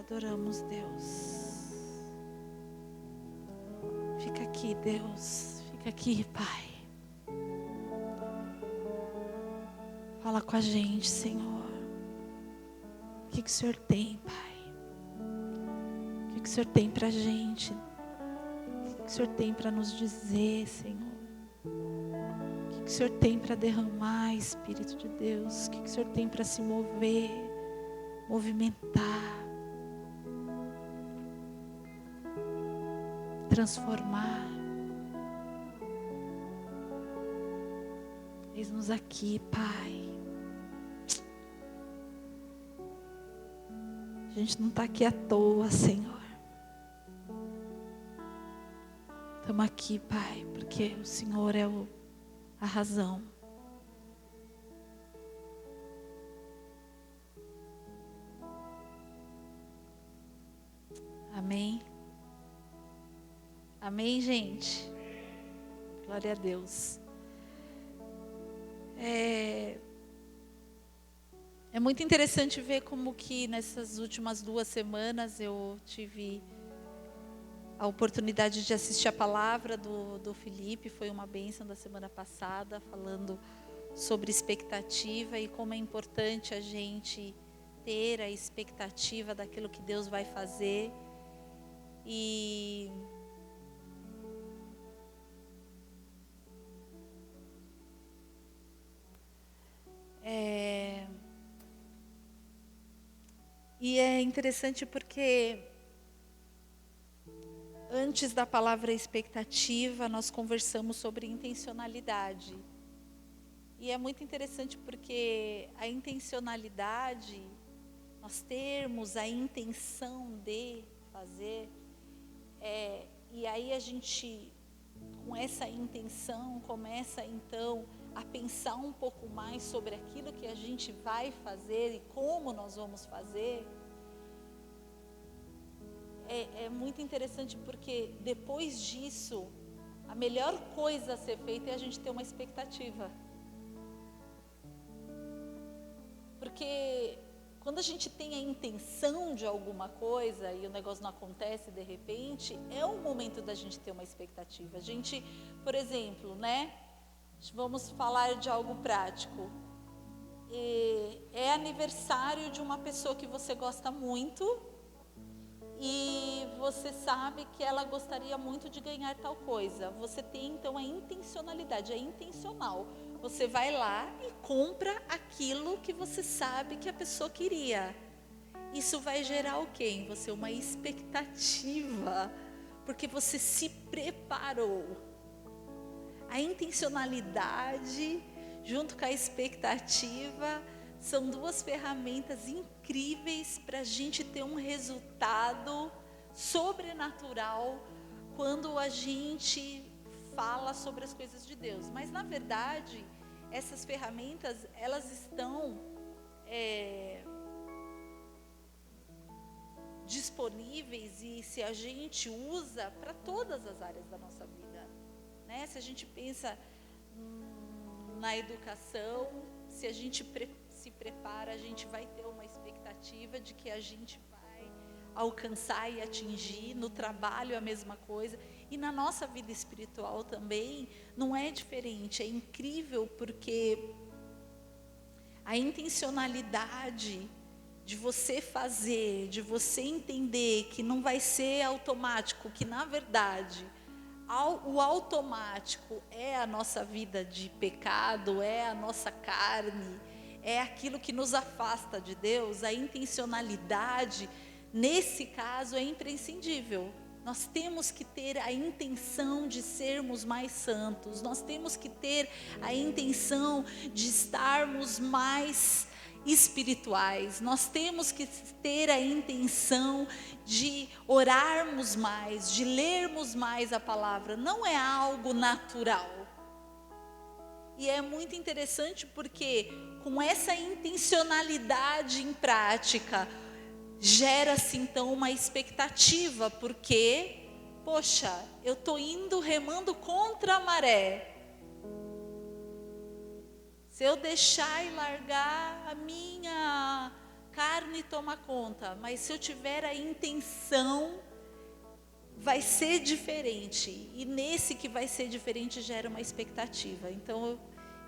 adoramos, Deus. Fica aqui, Deus. Fica aqui, Pai. Fala com a gente, Senhor. O que o Senhor tem, Pai? O que o Senhor tem pra gente? O que o Senhor tem para nos dizer, Senhor? O que o Senhor tem para derramar, Espírito de Deus? O que o Senhor tem para se mover, movimentar, transformar? Eis-nos aqui, Pai. A gente não está aqui à toa, Senhor. Estamos aqui, Pai, porque o Senhor é a razão. Amém? Amém, gente? Glória a Deus. É muito interessante ver como que nessas últimas 2 semanas eu tive a oportunidade de assistir a palavra do Felipe. Foi uma bênção da semana passada, falando sobre expectativa e como é importante a gente ter a expectativa daquilo que Deus vai fazer. E é interessante porque antes da palavra expectativa, nós conversamos sobre intencionalidade. E é muito interessante porque a intencionalidade, nós termos a intenção de fazer, e aí a gente, com essa intenção, começa então a pensar um pouco mais sobre aquilo que a gente vai fazer e como nós vamos fazer. É muito interessante porque depois disso, a melhor coisa a ser feita é a gente ter uma expectativa. Porque quando a gente tem a intenção de alguma coisa e o negócio não acontece de repente, é o momento da gente ter uma expectativa. A gente, por exemplo, vamos falar de algo prático. É aniversário de uma pessoa que você gosta muito e você sabe que ela gostaria muito de ganhar tal coisa. Você tem então a intencionalidade, é intencional. Você vai lá e compra aquilo que você sabe que a pessoa queria. Isso vai gerar o quê em você? Uma expectativa, porque você se preparou. A intencionalidade junto com a expectativa são 2 ferramentas incríveis para a gente ter um resultado sobrenatural quando a gente fala sobre as coisas de Deus. Mas na verdade, essas ferramentas, elas estão disponíveis, e se a gente usa para todas as áreas da nossa vida, né? Se a gente pensa na educação, se a gente se prepara, a gente vai ter uma expectativa de que a gente vai alcançar e atingir. No trabalho a mesma coisa, e na nossa vida espiritual também não é diferente. É incrível porque a intencionalidade de você fazer, de você entender que não vai ser automático, que na verdade o automático é a nossa vida de pecado, é a nossa carne, é aquilo que nos afasta de Deus. A intencionalidade, nesse caso, é imprescindível. Nós temos que ter a intenção de sermos mais santos, nós temos que ter a intenção de estarmos mais espirituais, nós temos que ter a intenção de orarmos mais, de lermos mais a palavra. Não é algo natural. E é muito interessante porque com essa intencionalidade em prática, gera-se então uma expectativa, porque, poxa, eu estou indo remando contra a maré. Se eu deixar e largar a minha carne carne toma conta, mas se eu tiver a intenção, vai ser diferente. E nesse que vai ser diferente gera uma expectativa. Então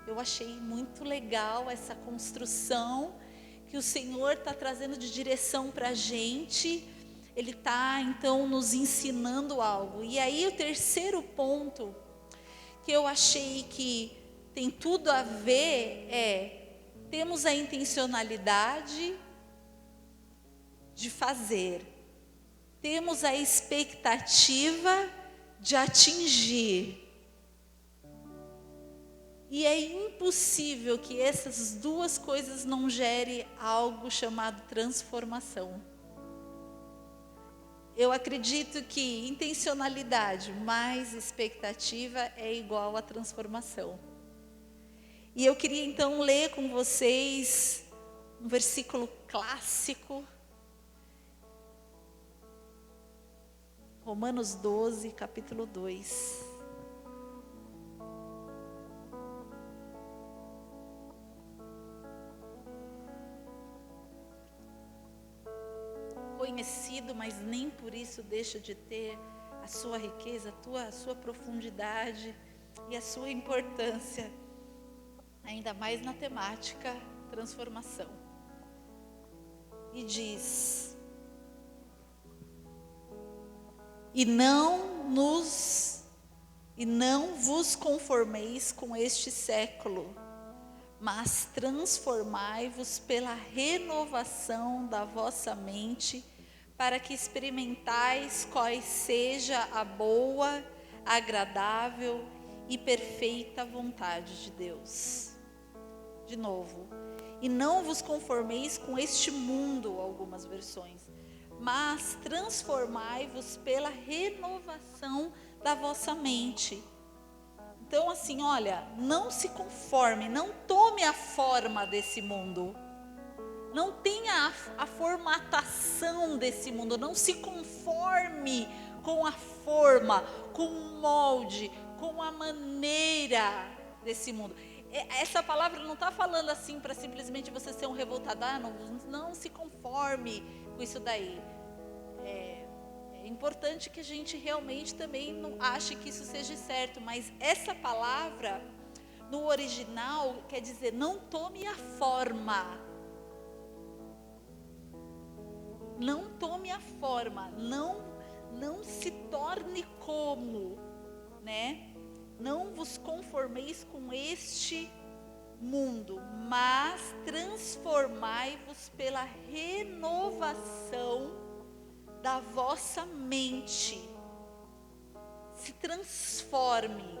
eu achei muito legal essa construção que o Senhor está trazendo de direção para a gente. Ele está então nos ensinando algo. E aí o terceiro ponto que eu achei que tem tudo a ver temos a intencionalidade de fazer, temos a expectativa de atingir. E é impossível que essas duas coisas não gerem algo chamado transformação. Eu acredito que intencionalidade mais expectativa é igual a transformação. E eu queria então ler com vocês um versículo clássico. Romanos 12, capítulo 2. Conhecido, mas nem por isso deixa de ter a sua riqueza, a sua profundidade e a sua importância, ainda mais na temática transformação. E diz: E não vos conformeis com este século, mas transformai-vos pela renovação da vossa mente, para que experimentais qual seja a boa, agradável e perfeita vontade de Deus. De novo, e não vos conformeis com este mundo, algumas versões, mas transformai-vos pela renovação da vossa mente. Então assim, olha, não se conforme, não tome a forma desse mundo, não tenha a formatação desse mundo, não se conforme com a forma, com o molde, com a maneira desse mundo. Essa palavra não está falando assim para simplesmente você ser um revoltado, não se conforme com isso daí. É importante que a gente realmente também não ache que isso seja certo, mas essa palavra no original quer dizer não tome a forma. Não tome a forma, não se torne como, né? Não vos conformeis com este mundo, mas transformai-vos pela renovação da vossa mente. Se transforme,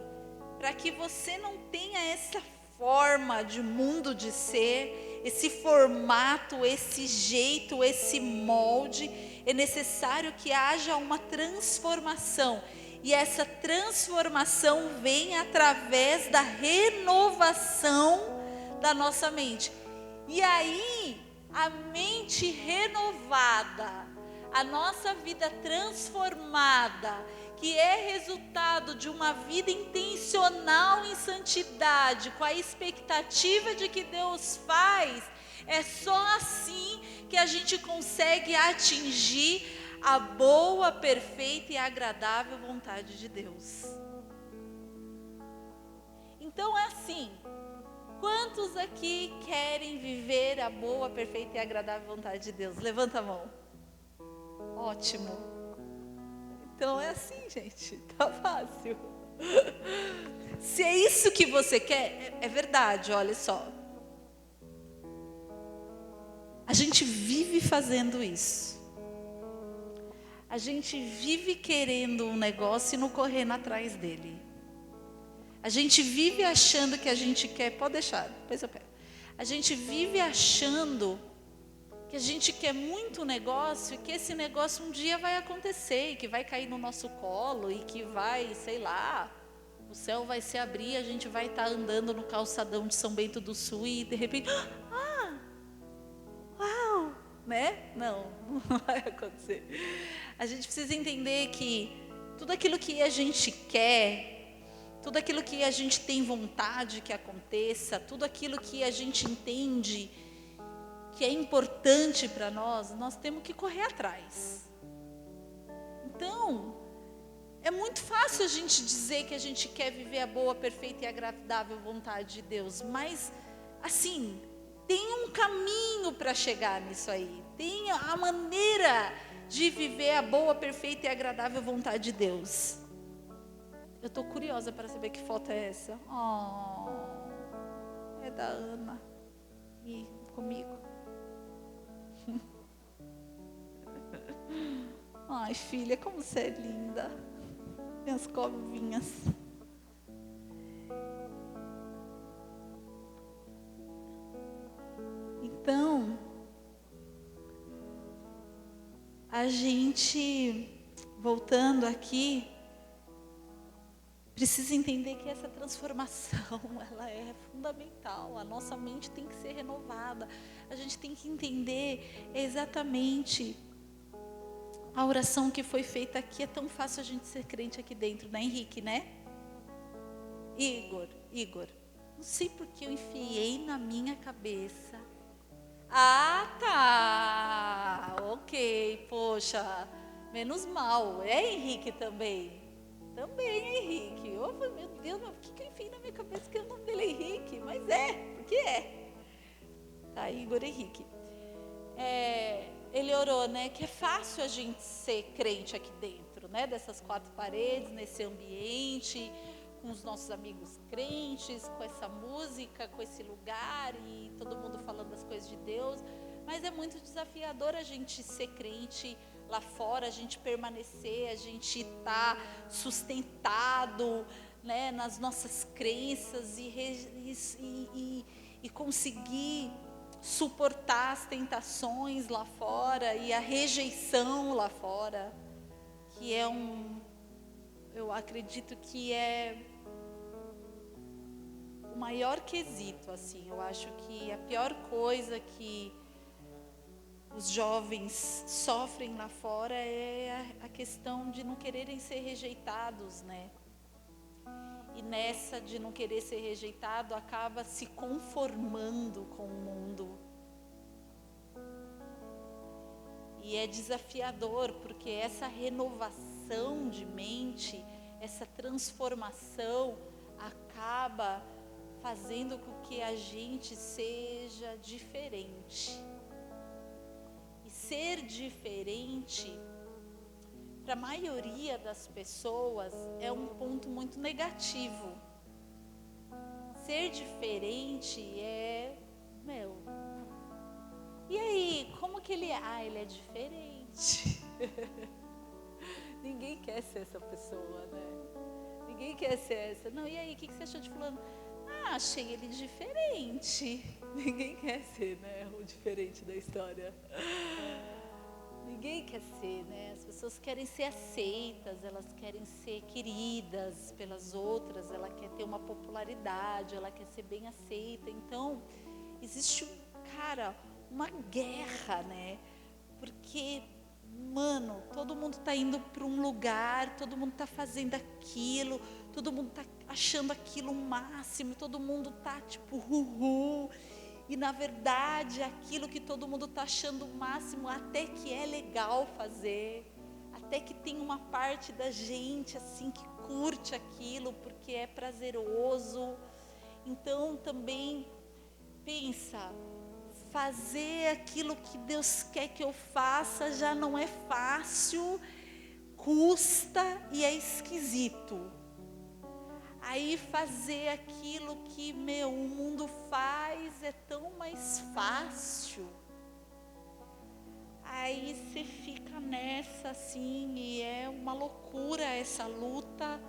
para que você não tenha essa forma de mundo de ser, esse formato, esse jeito, esse molde. É necessário que haja uma transformação. E essa transformação vem através da renovação da nossa mente. E aí, a mente renovada, a nossa vida transformada, que é resultado de uma vida intencional em santidade, com a expectativa de que Deus faz, é só assim que a gente consegue atingir a boa, perfeita e agradável vontade de Deus. Então é assim, quantos aqui querem viver a boa, perfeita e agradável vontade de Deus? Levanta a mão. Ótimo. Então é assim, gente, tá fácil. Se é isso que você quer, é verdade, olha só. A gente vive fazendo isso. A gente vive querendo um negócio e não correndo atrás dele. A gente vive achando que a gente quer, pode deixar, depois eu pego. A gente vive achando que a gente quer muito negócio e que esse negócio um dia vai acontecer, e que vai cair no nosso colo e que vai, sei lá, o céu vai se abrir e a gente vai estar andando no calçadão de São Bento do Sul e de repente, uau, né? Não vai acontecer. A gente precisa entender que tudo aquilo que a gente quer, tudo aquilo que a gente tem vontade que aconteça, tudo aquilo que a gente entende que é importante para nós temos que correr atrás. Então, é muito fácil a gente dizer que a gente quer viver a boa, perfeita e agradável vontade de Deus, mas, assim, tem um caminho para chegar nisso aí. Tem a maneira de viver a boa, perfeita e agradável vontade de Deus. Eu estou curiosa para saber que foto é essa. É da Ana. E comigo. Ai, filha, como você é linda. Minhas covinhas. Então, a gente, voltando aqui, precisa entender que essa transformação, ela é fundamental. A nossa mente tem que ser renovada. A gente tem que entender exatamente a oração que foi feita aqui. É tão fácil a gente ser crente aqui dentro, né, Henrique, né? Igor, não sei porque eu enfiei na minha cabeça. Ah, tá, ok, poxa, menos mal. É Henrique também. Também, Henrique. Eu falei, meu Deus, mas por que eu enfiei na minha cabeça que o nome dele é Henrique? Mas porque é. Tá, Igor Henrique. Ele orou, né? Que é fácil a gente ser crente aqui dentro, né? Dessas quatro paredes, nesse ambiente, com os nossos amigos crentes, com essa música, com esse lugar e todo mundo falando das coisas de Deus. Mas é muito desafiador a gente ser crente lá fora, a gente permanecer, a gente estar sustentado, né, nas nossas crenças e conseguir suportar as tentações lá fora e a rejeição lá fora, que é eu acredito que é o maior quesito, assim. Eu acho que a pior coisa que os jovens sofrem lá fora é a questão de não quererem ser rejeitados, né? E nessa de não querer ser rejeitado, acaba se conformando com o mundo. E é desafiador, porque essa renovação de mente, essa transformação, acaba fazendo com que a gente seja diferente. E ser diferente, para a maioria das pessoas, é um ponto muito negativo. Ser diferente e aí, como que ele é? Ah, ele é diferente. Ninguém quer ser essa pessoa, né? Ninguém quer ser essa. Não, e aí, o que você achou de fulano? Ah, achei ele diferente. Ninguém quer ser, né, o diferente da história. Ninguém quer ser, né? As pessoas querem ser aceitas, elas querem ser queridas pelas outras, ela quer ter uma popularidade, ela quer ser bem aceita. Então, existe, uma guerra, né? Porque, mano, todo mundo tá indo para um lugar, todo mundo tá fazendo aquilo, todo mundo tá achando aquilo o máximo, todo mundo tá tipo, e na verdade, aquilo que todo mundo está achando o máximo, até que é legal fazer, até que tem uma parte da gente assim que curte aquilo, porque é prazeroso. Então também pensa, fazer aquilo que Deus quer que eu faça já não é fácil, custa e é esquisito. Aí fazer aquilo que, o mundo faz é tão mais fácil. Aí você fica nessa assim, e é uma loucura essa luta.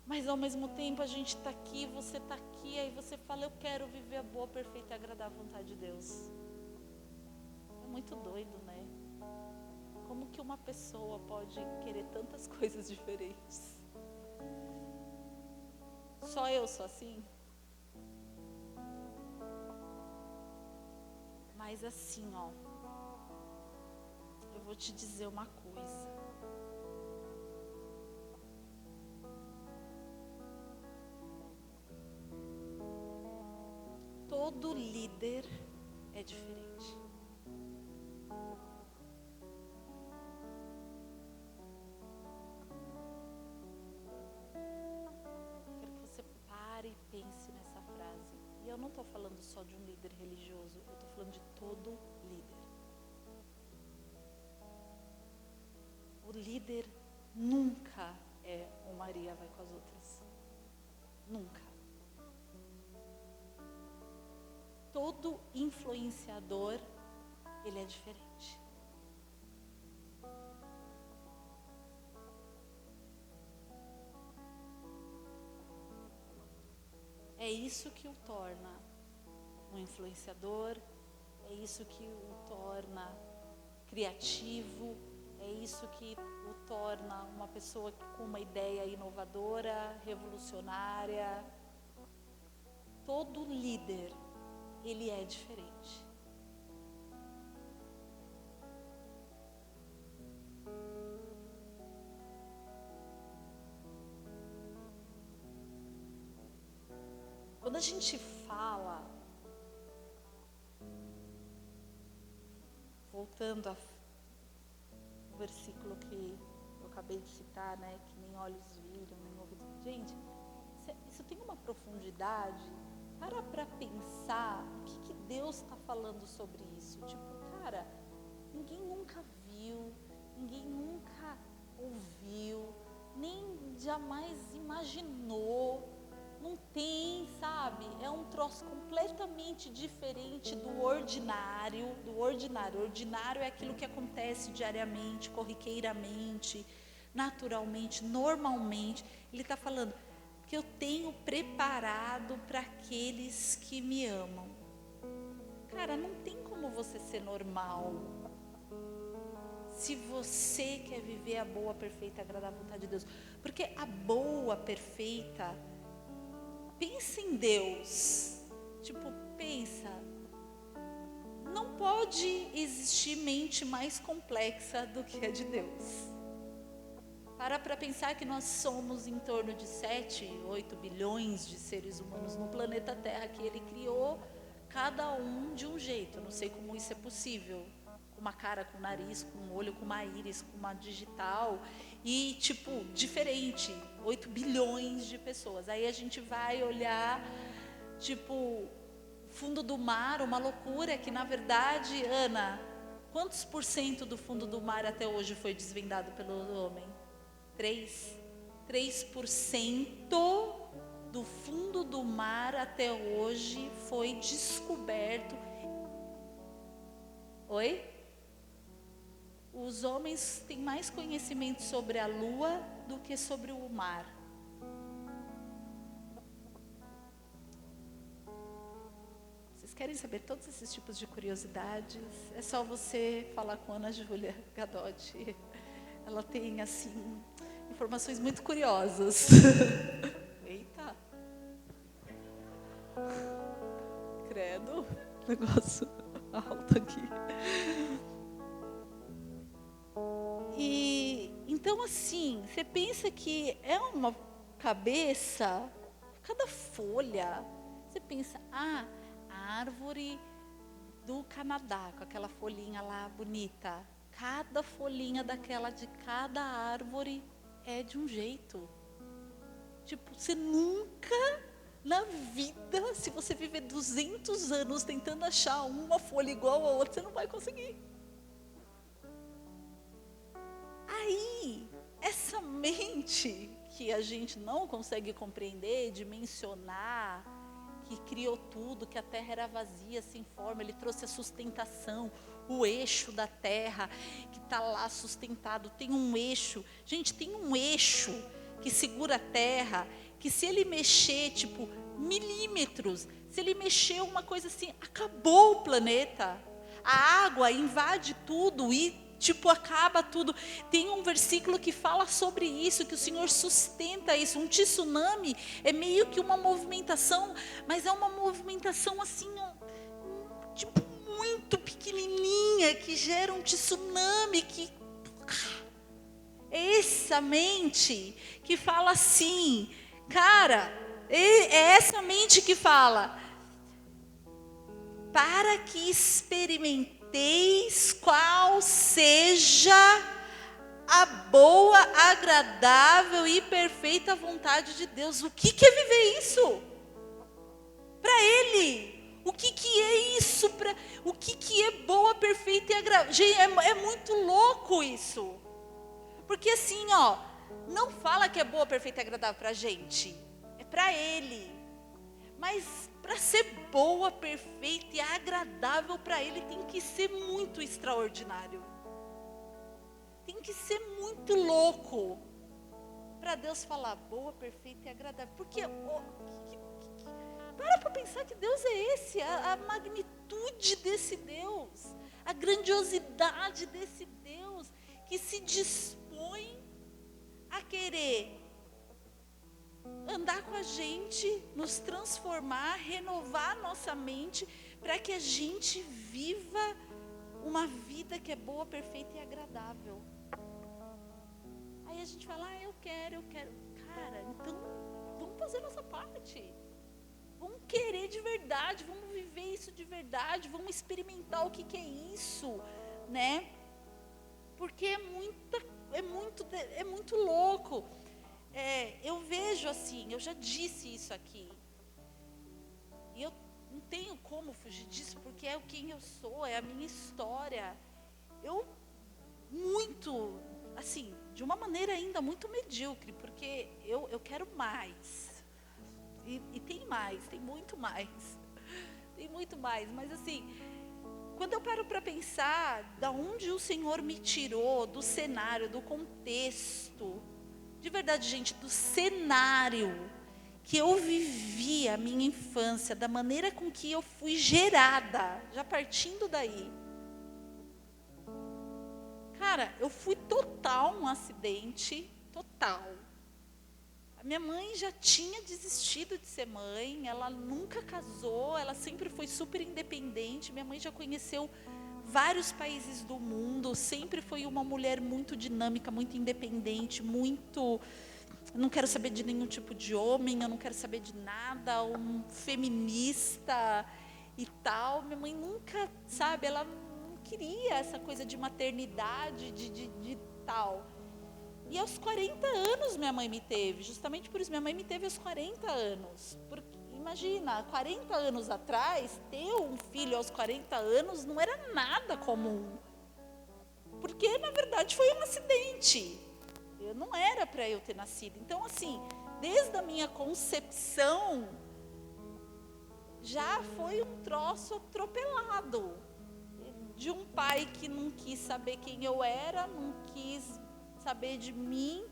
Mas ao mesmo tempo a gente está aqui, você está aqui, aí você fala, eu quero viver a boa, perfeita e agradável vontade de Deus. É muito doido, né? Como que uma pessoa pode querer tantas coisas diferentes? Só eu sou assim? Mas assim, eu vou te dizer uma coisa. Todo líder é diferente. Quero que você pare e pense nessa frase. E eu não estou falando só de um líder religioso, eu estou falando de todo líder. O líder nunca é o Maria vai com as outras. Nunca. Todo influenciador, ele é diferente. É isso que o torna um influenciador, é isso que o torna criativo, é isso que o torna uma pessoa com uma ideia inovadora, revolucionária. Todo líder, ele é diferente. Quando a gente fala, voltando ao versículo que eu acabei de citar, né? Que nem olhos viram, nem ouvidos. Gente, isso tem uma profundidade. Para pensar o que Deus está falando sobre isso. Tipo, cara, ninguém nunca viu, ninguém nunca ouviu, nem jamais imaginou. Não tem, sabe? É um troço completamente diferente do ordinário. O ordinário é aquilo que acontece diariamente, corriqueiramente, naturalmente, normalmente. Ele está falando que eu tenho preparado para aqueles que me amam. Cara, não tem como você ser normal se você quer viver a boa, perfeita, agradável vontade de Deus. Porque a boa, perfeita, pensa em Deus. Tipo, pensa. Não pode existir mente mais complexa do que a de Deus. Para pensar que nós somos em torno de 7, 8 bilhões de seres humanos no planeta Terra, que Ele criou cada um de um jeito. Eu não sei como isso é possível. Com uma cara, com um nariz, com um olho, com uma íris, com uma digital. E, tipo, diferente. 8 bilhões de pessoas. Aí a gente vai olhar, tipo, fundo do mar, uma loucura que, na verdade, Ana, quantos por cento do fundo do mar até hoje foi desvendado pelo homem? 3% do fundo do mar até hoje foi descoberto. Oi? Os homens têm mais conhecimento sobre a lua do que sobre o mar. Vocês querem saber todos esses tipos de curiosidades? É só você falar com a Ana Júlia Gadotti. Ela tem, assim, informações muito curiosas. Eita! Credo, negócio alto aqui. E então, assim, você pensa que é uma cabeça, cada folha, você pensa, a árvore do Canadá, com aquela folhinha lá bonita. Cada folhinha daquela de cada árvore é de um jeito. Tipo, você nunca na vida, se você viver 200 anos tentando achar uma folha igual a outra, você não vai conseguir. Aí, essa mente que a gente não consegue compreender, dimensionar, que criou tudo, que a terra era vazia, sem forma, ele trouxe a sustentação, o eixo da terra, que está lá sustentado, tem um eixo, gente, tem um eixo que segura a terra, que se ele mexer, tipo, milímetros, se ele mexer uma coisa assim, acabou o planeta, a água invade tudo e tipo, acaba tudo. Tem um versículo que fala sobre isso, que o Senhor sustenta isso. Um tsunami é meio que uma movimentação, mas é uma movimentação assim, tipo, muito pequenininha, que gera um tsunami, que é essa mente que fala assim, cara, é essa mente que fala, para que experimenteis qual seja a boa, agradável e perfeita vontade de Deus. O que é viver isso? Para Ele. O que é isso? O que é boa, perfeita e agradável? Gente, é muito louco isso. Porque assim, não fala que é boa, perfeita e agradável para a gente. É para Ele. Mas para ser boa, perfeita e agradável para Ele, tem que ser muito extraordinário. Tem que ser muito louco para Deus falar boa, perfeita e agradável. Porque para pensar que Deus é esse, a magnitude desse Deus, a grandiosidade desse Deus, que se dispõe a querer andar com a gente, nos transformar, renovar a nossa mente, para que a gente viva uma vida que é boa, perfeita e agradável. Aí a gente fala, eu quero. Cara, então vamos fazer a nossa parte. Vamos querer de verdade, vamos viver isso de verdade, vamos experimentar o que é isso, né? Porque é muito louco. Eu vejo assim, eu já disse isso aqui, e eu não tenho como fugir disso, porque é quem eu sou, é a minha história. Eu muito, assim, de uma maneira ainda muito medíocre, porque eu quero mais. E tem mais, tem muito mais. Tem muito mais, mas assim, quando eu paro para pensar da onde o Senhor me tirou, do cenário, do contexto, de verdade, gente, do cenário que eu vivi a minha infância, da maneira com que eu fui gerada, já partindo daí. Cara, eu fui total um acidente, total. A minha mãe já tinha desistido de ser mãe, ela nunca casou, ela sempre foi super independente. Minha mãe já conheceu vários países do mundo, sempre foi uma mulher muito dinâmica, muito independente, muito... Não quero saber de nenhum tipo de homem, eu não quero saber de nada, um feminista e tal. Minha mãe nunca, sabe, ela não queria essa coisa de maternidade, de tal. E aos 40 anos minha mãe me teve, justamente por isso, minha mãe me teve aos 40 anos. Porque, imagina, 40 anos atrás, ter um filho aos 40 anos não era nada comum. Porque, na verdade, foi um acidente. Não era para eu ter nascido. Então, assim, desde a minha concepção, já foi um troço atropelado. De um pai que não quis saber quem eu era, não quis saber de mim,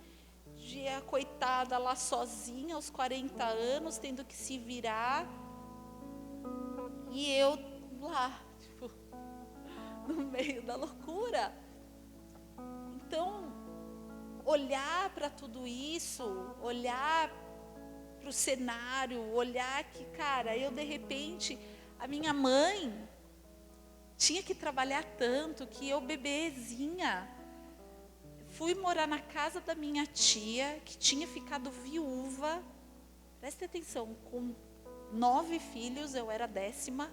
de a coitada lá sozinha aos 40 anos, tendo que se virar. E eu lá, tipo, no meio da loucura. Então, olhar para tudo isso, olhar para o cenário, olhar que, cara, eu de repente, a minha mãe tinha que trabalhar tanto que eu, bebezinha, fui morar na casa da minha tia, que tinha ficado viúva, preste atenção, com 9 filhos, eu era a 10ª.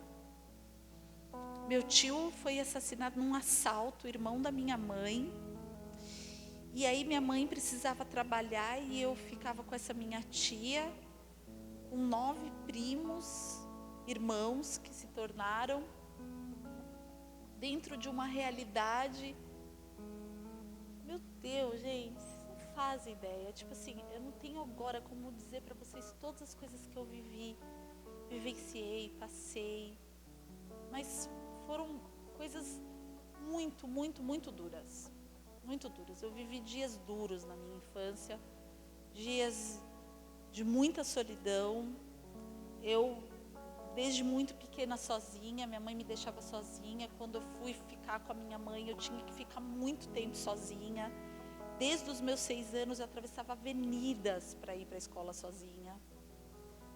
Meu tio foi assassinado num assalto, irmão da minha mãe. E aí minha mãe precisava trabalhar e eu ficava com essa minha tia, com 9 primos, irmãos que se tornaram, dentro de uma realidade. Meu Deus, gente, vocês não fazem ideia. Tipo assim, eu não tenho agora como dizer para vocês todas as coisas que eu vivenciei, passei. Mas foram coisas muito, muito, muito duras. Muito duras. Eu vivi dias duros na minha infância, dias de muita solidão. Eu, desde muito pequena, sozinha, minha mãe me deixava sozinha. Quando eu fui ficar com a minha mãe, eu tinha que ficar muito tempo sozinha. Desde os meus 6 anos, eu atravessava avenidas para ir para a escola sozinha.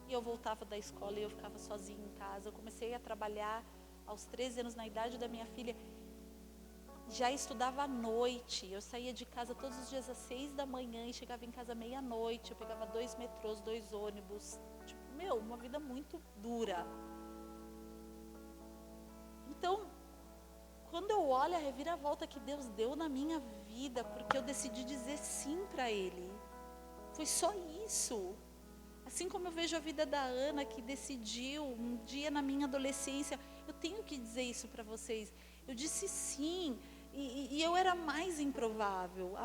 E eu voltava da escola e eu ficava sozinha em casa. Eu comecei a trabalhar aos 13 anos, na idade da minha filha. Já estudava à noite, eu saía de casa todos os dias às 6 da manhã e chegava em casa meia-noite, eu pegava 2 metrôs, 2 ônibus, tipo, uma vida muito dura. Então, quando eu olho a reviravolta que Deus deu na minha vida, porque eu decidi dizer sim para Ele, foi só isso. Assim como eu vejo a vida da Ana, que decidiu um dia na minha adolescência, eu tenho que dizer isso para vocês. Eu disse sim, e eu era a mais improvável,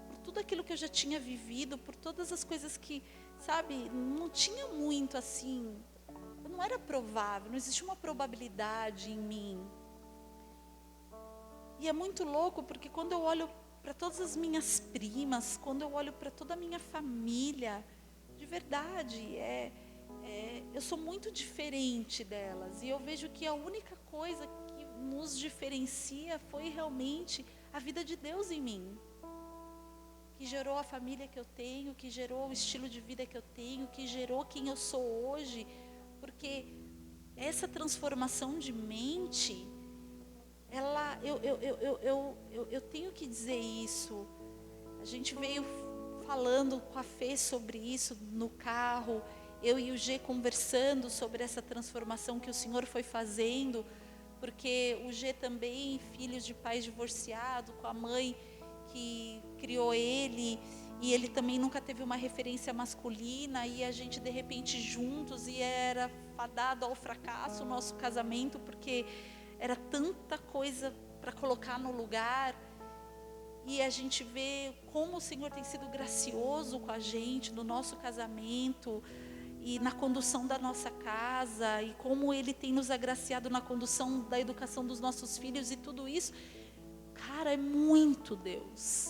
por tudo aquilo que eu já tinha vivido, por todas as coisas que, sabe, não tinha muito assim, eu não era provável, não existia uma probabilidade em mim. E é muito louco, porque quando eu olho para todas as minhas primas, quando eu olho para toda a minha família, de verdade, eu sou muito diferente delas. E eu vejo que a única coisa que nos diferencia foi realmente a vida de Deus em mim. Que gerou a família que eu tenho, que gerou o estilo de vida que eu tenho, que gerou quem eu sou hoje. Porque essa transformação de mente, eu tenho que dizer isso. A gente veio falando com a Fê sobre isso no carro, eu e o G conversando sobre essa transformação que o Senhor foi fazendo, porque o G também, filho de pais divorciados, com a mãe que criou ele, e ele também nunca teve uma referência masculina, e a gente de repente juntos, e era fadado ao fracasso o nosso casamento, porque era tanta coisa para colocar no lugar. E a gente vê como o Senhor tem sido gracioso com a gente, no nosso casamento, e na condução da nossa casa, e como Ele tem nos agraciado na condução da educação dos nossos filhos, e tudo isso, cara, é muito Deus.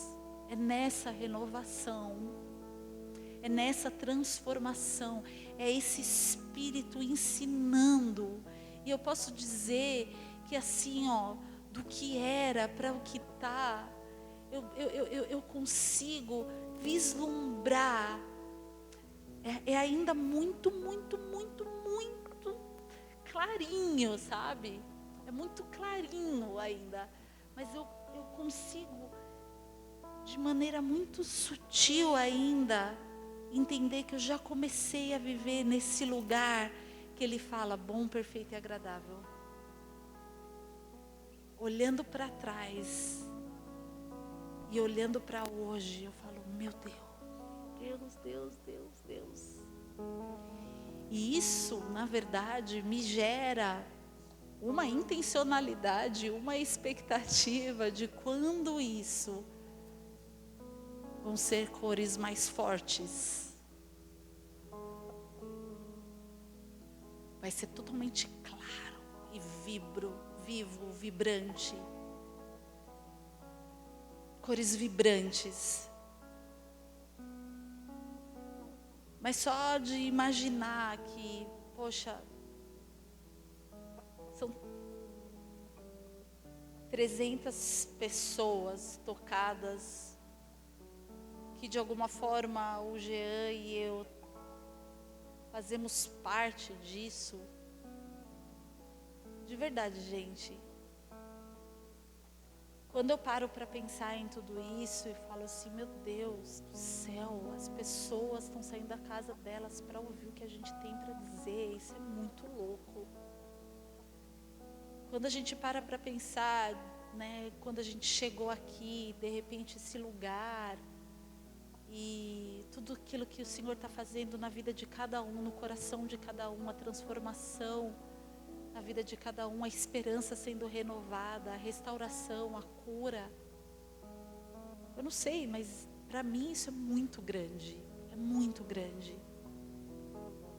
É nessa renovação, é nessa transformação, é esse Espírito ensinando. E eu posso dizer que assim, ó, do que era para o que está, eu consigo vislumbrar. É ainda muito clarinho, sabe? É muito clarinho ainda. Mas eu consigo, de maneira muito sutil ainda, entender que eu já comecei a viver nesse lugar que Ele fala, bom, perfeito e agradável. Olhando para trás e olhando para hoje, eu falo, meu Deus. E isso, na verdade, me gera uma intencionalidade, uma expectativa de quando isso vão ser cores mais fortes. Vai ser totalmente claro e vivo, vibrante. Cores vibrantes. Mas só de imaginar que, poxa, são 300 pessoas tocadas, que de alguma forma o Jean e eu fazemos parte disso. De verdade, gente. Quando eu paro para pensar em tudo isso e falo assim, meu Deus do céu, as pessoas estão saindo da casa delas para ouvir o que a gente tem para dizer, isso é muito louco. Quando a gente para pensar, né, quando a gente chegou aqui, de repente esse lugar, e tudo aquilo que o Senhor está fazendo na vida de cada um, no coração de cada um, a transformação na vida de cada um, a esperança sendo renovada, a restauração, a cura. Eu não sei, mas para mim isso é muito grande.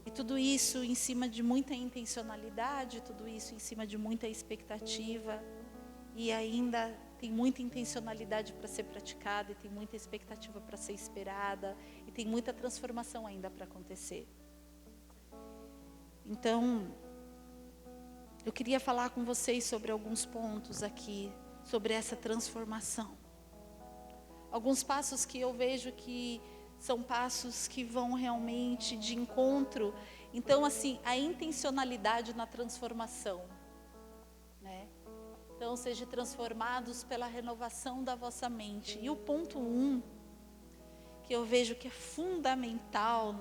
E tudo isso em cima de muita intencionalidade, tudo isso em cima de muita expectativa. E ainda tem muita intencionalidade para ser praticada, e tem muita expectativa para ser esperada, e tem muita transformação ainda para acontecer. Então, eu queria falar com vocês sobre alguns pontos aqui, sobre essa transformação. Alguns passos que eu vejo que são passos que vão realmente de encontro. Então, assim, a intencionalidade na transformação, né? Então, sejam transformados pela renovação da vossa mente. E o ponto 1, que eu vejo que é fundamental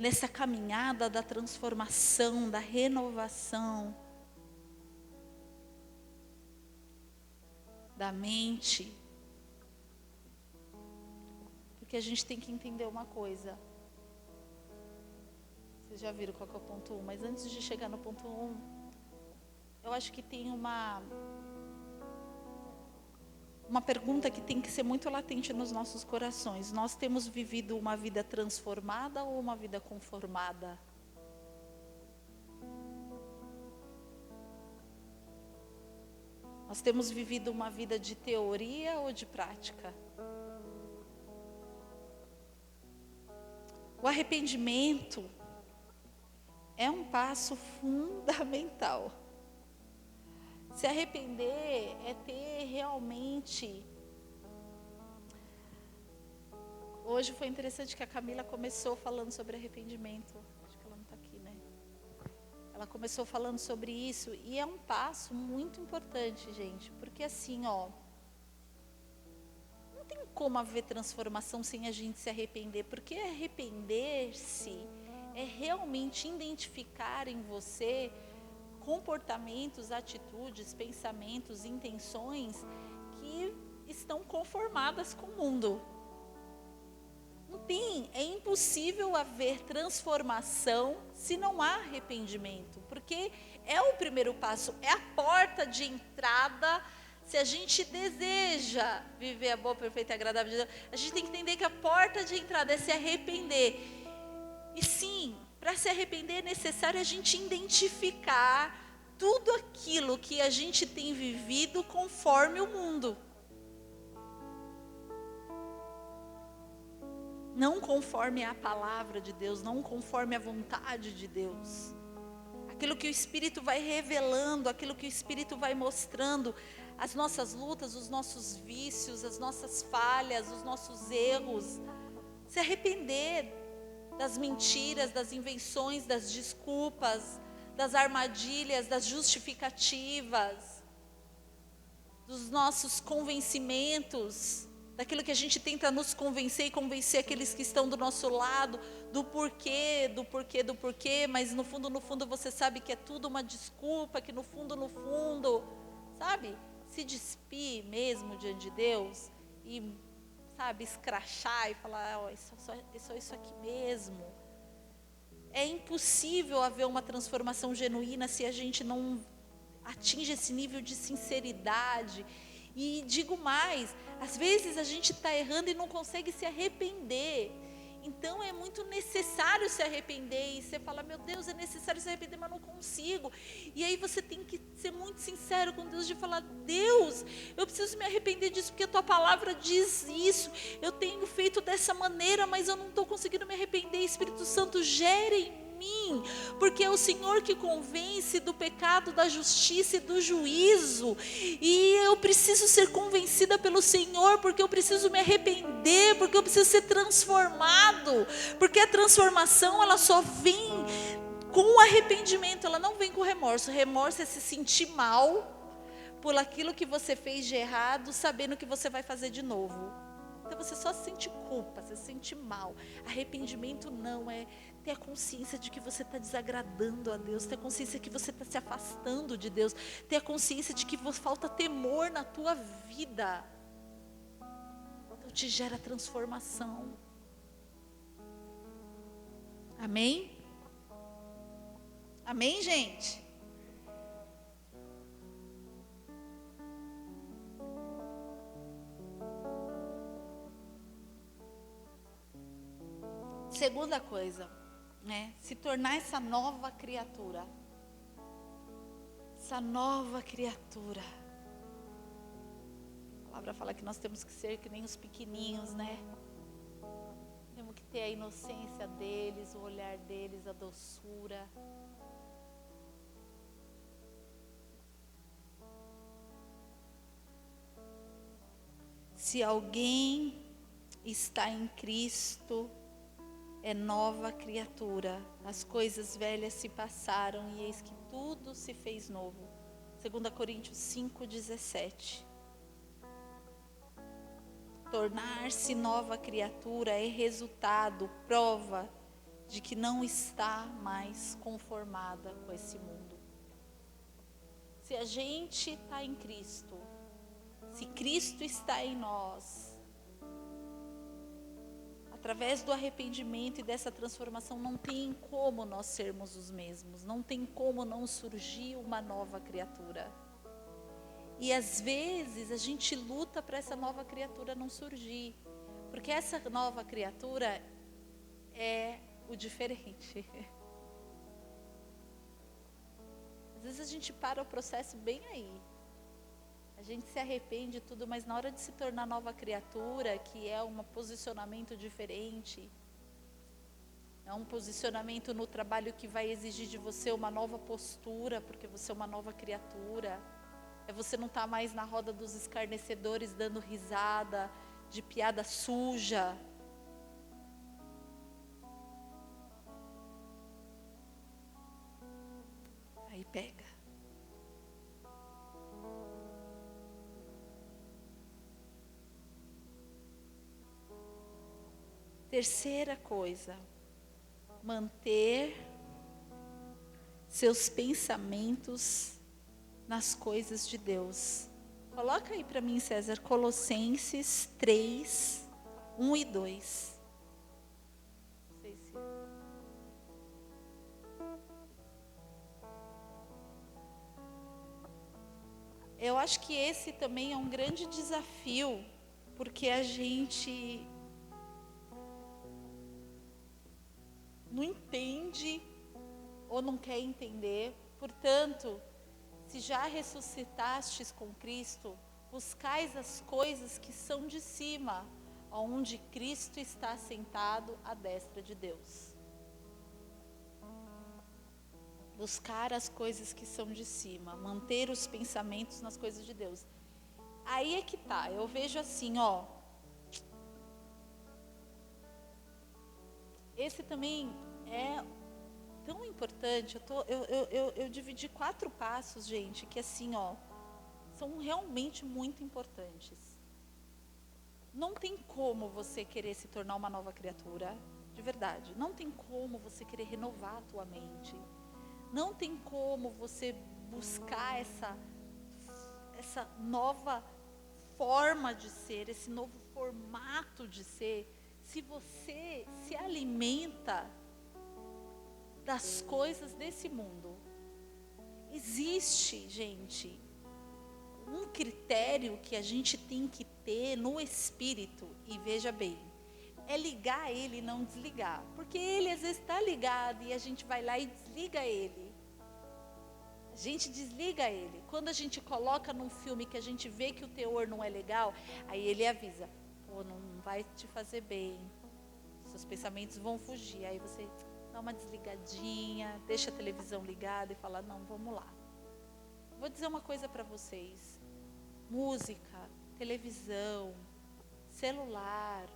nessa caminhada da transformação, da renovação da mente. Porque a gente tem que entender uma coisa. Vocês já viram qual que é o ponto 1, mas antes de chegar no ponto 1, eu acho que tem uma pergunta que tem que ser muito latente nos nossos corações. Nós temos vivido uma vida transformada ou uma vida conformada? Nós temos vivido uma vida de teoria ou de prática? O arrependimento é um passo fundamental. Se arrepender é ter realmente... Hoje foi interessante que a Camila começou falando sobre arrependimento. Acho que ela não está aqui, né? Ela começou falando sobre isso. E é um passo muito importante, gente. Porque assim, não tem como haver transformação sem a gente se arrepender. Porque arrepender-se é realmente identificar em você comportamentos, atitudes, pensamentos, intenções que estão conformadas com o mundo. É impossível haver transformação se não há arrependimento, porque é o primeiro passo, é a porta de entrada. Se a gente deseja viver a boa, perfeita e agradável de Deus, a gente tem que entender que a porta de entrada é se arrepender. E sim, para se arrepender é necessário a gente identificar tudo aquilo que a gente tem vivido conforme o mundo. Não conforme a palavra de Deus, não conforme a vontade de Deus. Aquilo que o Espírito vai revelando, aquilo que o Espírito vai mostrando, as nossas lutas, os nossos vícios, as nossas falhas, os nossos erros. Se arrepender das mentiras, das invenções, das desculpas, das armadilhas, das justificativas, dos nossos convencimentos, daquilo que a gente tenta nos convencer e convencer aqueles que estão do nosso lado, do porquê, mas no fundo você sabe que é tudo uma desculpa, que no fundo, sabe, se despir mesmo diante de Deus e, sabe, escrachar e falar, é só isso aqui mesmo. É impossível haver uma transformação genuína se a gente não atinge esse nível de sinceridade. E digo mais, às vezes a gente está errando e não consegue se arrepender. Então é muito necessário se arrepender. E você fala, meu Deus, é necessário se arrepender, mas não consigo. E aí você tem que ser muito sincero com Deus, de falar, Deus, eu preciso me arrepender disso, porque a tua palavra diz isso. Eu tenho feito dessa maneira, mas eu não estou conseguindo me arrepender. Espírito Santo, gere em mim, porque é o Senhor que convence do pecado, da justiça e do juízo, e eu preciso ser convencida pelo Senhor, porque eu preciso me arrepender, porque eu preciso ser transformado, porque a transformação ela só vem com o arrependimento, ela não vem com remorso. Remorso é se sentir mal por aquilo que você fez de errado, sabendo que você vai fazer de novo. Então você só sente culpa, você se sente mal. Arrependimento não, é ter a consciência de que você está desagradando a Deus, ter a consciência que você está se afastando de Deus, ter a consciência de que falta temor na tua vida. Então te gera transformação. Amém? Amém, gente? Segunda coisa, né? Se tornar essa nova criatura. Essa nova criatura. A palavra fala que nós temos que ser que nem os pequeninhos, né? Temos que ter a inocência deles, o olhar deles, a doçura. Se alguém está em Cristo, é nova criatura. As coisas velhas se passaram e eis que tudo se fez novo. 2 Coríntios 5:17. Tornar-se nova criatura é resultado, prova de que não está mais conformada com esse mundo. Se a gente está em Cristo, se Cristo está em nós, através do arrependimento e dessa transformação, não tem como nós sermos os mesmos, não tem como não surgir uma nova criatura. E às vezes a gente luta para essa nova criatura não surgir, porque essa nova criatura é o diferente. Às vezes a gente para o processo bem aí. A gente se arrepende de tudo, mas na hora de se tornar nova criatura, que é um posicionamento diferente, é um posicionamento no trabalho que vai exigir de você uma nova postura, porque você é uma nova criatura. É você não estar mais na roda dos escarnecedores dando risada, de piada suja. Aí pega. Terceira coisa, manter seus pensamentos nas coisas de Deus. Coloca aí para mim, César, Colossenses 3, 1 e 2. Não sei se... Eu acho que esse também é um grande desafio, porque a gente não entende ou não quer entender. Portanto, se já ressuscitastes com Cristo, buscais as coisas que são de cima, onde Cristo está sentado à destra de Deus. Buscar as coisas que são de cima, manter os pensamentos nas coisas de Deus. Aí é que tá, eu vejo assim, ó. Esse também é tão importante. Eu dividi 4 passos, gente, que assim, ó, são realmente muito importantes. Não tem como você querer se tornar uma nova criatura, de verdade. Não tem como você querer renovar a tua mente. Não tem como você buscar essa nova forma de ser, esse novo formato de ser, se você se alimenta das coisas desse mundo. Existe, gente, um critério que a gente tem que ter no espírito, e veja bem, é ligar ele e não desligar, porque ele às vezes está ligado e a gente vai lá e desliga ele. A gente desliga ele. Quando a gente coloca num filme que a gente vê que o teor não é legal, aí ele avisa, pô, não vai te fazer bem, seus pensamentos vão fugir. Aí você dá uma desligadinha, deixa a televisão ligada e fala, não, vamos lá. Vou dizer uma coisa para vocês. Música, televisão, celular,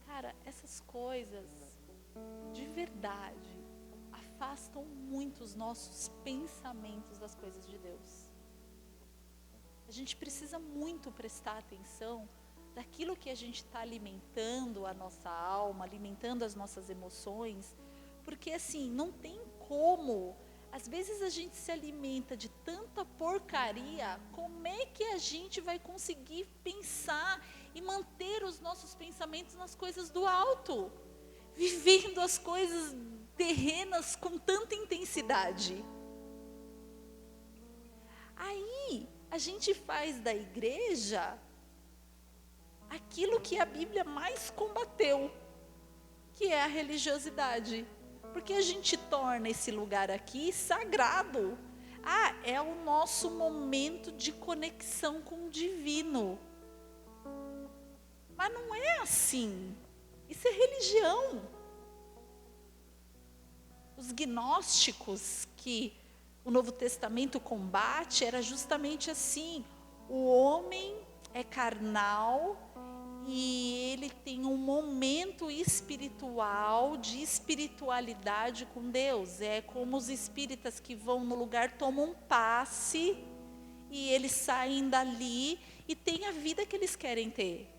cara, essas coisas, de verdade, afastam muito os nossos pensamentos das coisas de Deus. A gente precisa muito prestar atenção daquilo que a gente está alimentando a nossa alma, alimentando as nossas emoções, porque assim, não tem como, às vezes a gente se alimenta de tanta porcaria, como é que a gente vai conseguir pensar e manter os nossos pensamentos nas coisas do alto, vivendo as coisas terrenas com tanta intensidade? Aí, a gente faz da igreja aquilo que a Bíblia mais combateu, que é a religiosidade. Porque a gente torna esse lugar aqui sagrado. Ah, é o nosso momento de conexão com o divino. Mas não é assim. Isso é religião. Os gnósticos que o Novo Testamento combate era justamente assim. O homem é carnal e ele tem um momento espiritual, de espiritualidade com Deus. É como os espíritas que vão no lugar, tomam um passe e eles saem dali e têm a vida que eles querem ter.